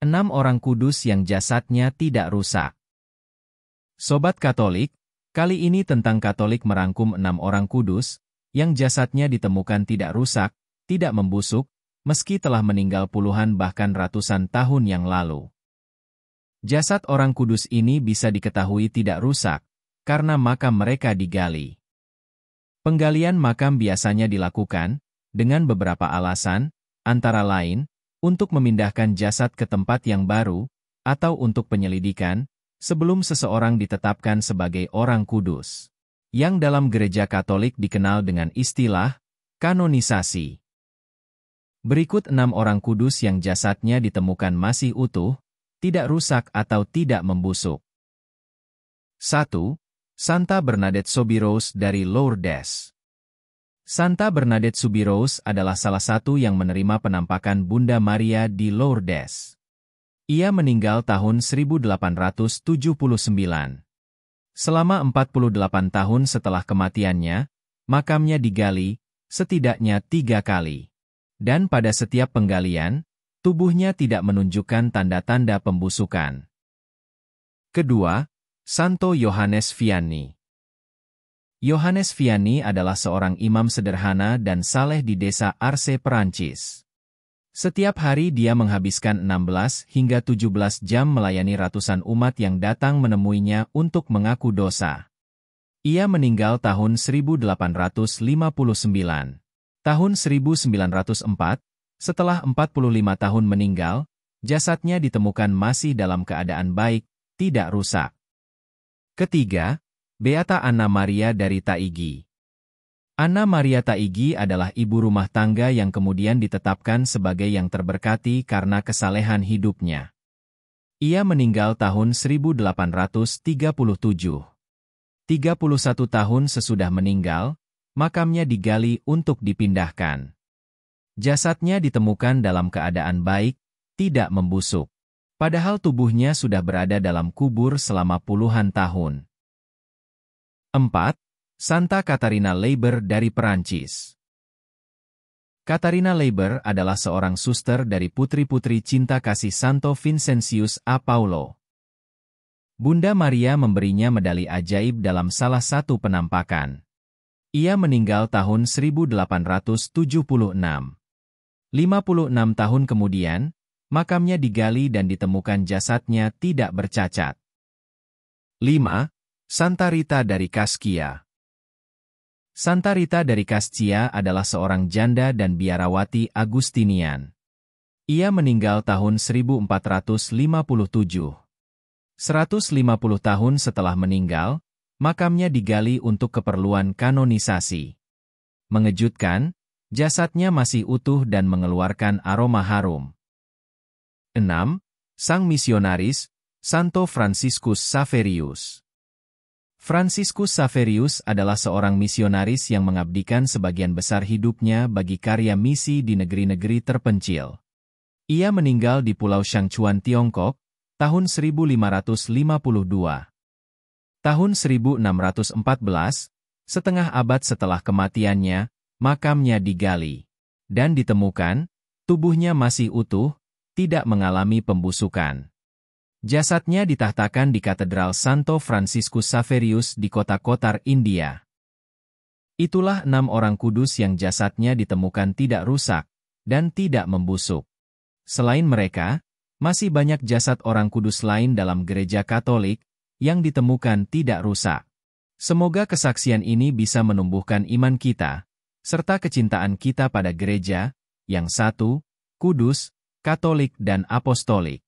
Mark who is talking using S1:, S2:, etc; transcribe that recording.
S1: 6 orang kudus yang jasadnya tidak rusak. Sobat Katolik, kali ini tentang Katolik merangkum 6 orang kudus, yang jasadnya ditemukan tidak rusak, tidak membusuk, meski telah meninggal puluhan bahkan ratusan tahun yang lalu. Jasad orang kudus ini bisa diketahui tidak rusak, karena makam mereka digali. Penggalian makam biasanya dilakukan, dengan beberapa alasan, antara lain, untuk memindahkan jasad ke tempat yang baru, atau untuk penyelidikan, sebelum seseorang ditetapkan sebagai orang kudus. Yang dalam gereja Katolik dikenal dengan istilah, kanonisasi. Berikut 6 orang kudus yang jasadnya ditemukan masih utuh, tidak rusak atau tidak membusuk. 1. Santa Bernadette Soubirous dari Lourdes. Santa Bernadette Soubirous adalah salah satu yang menerima penampakan Bunda Maria di Lourdes. Ia meninggal tahun 1879. Selama 48 tahun setelah kematiannya, makamnya digali, setidaknya 3 kali. Dan pada setiap penggalian, tubuhnya tidak menunjukkan tanda-tanda pembusukan. Kedua, Santo Yohanes Vianney. Yohanes Vianney adalah seorang imam sederhana dan saleh di desa Arce, Perancis. Setiap hari dia menghabiskan 16 hingga 17 jam melayani ratusan umat yang datang menemuinya untuk mengaku dosa. Ia meninggal tahun 1859. Tahun 1904, setelah 45 tahun meninggal, jasadnya ditemukan masih dalam keadaan baik, tidak rusak. Ketiga, Beata Anna Maria dari Taigi. Anna Maria Taigi adalah ibu rumah tangga yang kemudian ditetapkan sebagai yang terberkati karena kesalehan hidupnya. Ia meninggal tahun 1837. 31 tahun sesudah meninggal, makamnya digali untuk dipindahkan. Jasadnya ditemukan dalam keadaan baik, tidak membusuk. Padahal tubuhnya sudah berada dalam kubur selama puluhan tahun. 4. Santa Catarina Leiber dari Perancis. Catarina Leiber adalah seorang suster dari putri-putri cinta kasih Santo Vincentius a Paulo. Bunda Maria memberinya medali ajaib dalam salah satu penampakan. Ia meninggal tahun 1876. 56 tahun kemudian, makamnya digali dan ditemukan jasadnya tidak bercacat. 5. Santa Rita dari Cascia. Santa Rita dari Cascia adalah seorang janda dan biarawati Agustinian. Ia meninggal tahun 1457. 150 tahun setelah meninggal, makamnya digali untuk keperluan kanonisasi. Mengejutkan, jasadnya masih utuh dan mengeluarkan aroma harum. 6. Sang misionaris, Santo Franciscus Saverius. Franciscus Saverius adalah seorang misionaris yang mengabdikan sebagian besar hidupnya bagi karya misi di negeri-negeri terpencil. Ia meninggal di Pulau Shangchuan, Tiongkok, tahun 1552. Tahun 1614, setengah abad setelah kematiannya, makamnya digali. Dan ditemukan, tubuhnya masih utuh, tidak mengalami pembusukan. Jasadnya ditahtakan di Katedral Santo Franciscus Saverius di kota Kotar, India. Itulah 6 orang kudus yang jasadnya ditemukan tidak rusak, dan tidak membusuk. Selain mereka, masih banyak jasad orang kudus lain dalam gereja Katolik, yang ditemukan tidak rusak. Semoga kesaksian ini bisa menumbuhkan iman kita, serta kecintaan kita pada gereja, yang satu, kudus, Katolik dan Apostolik.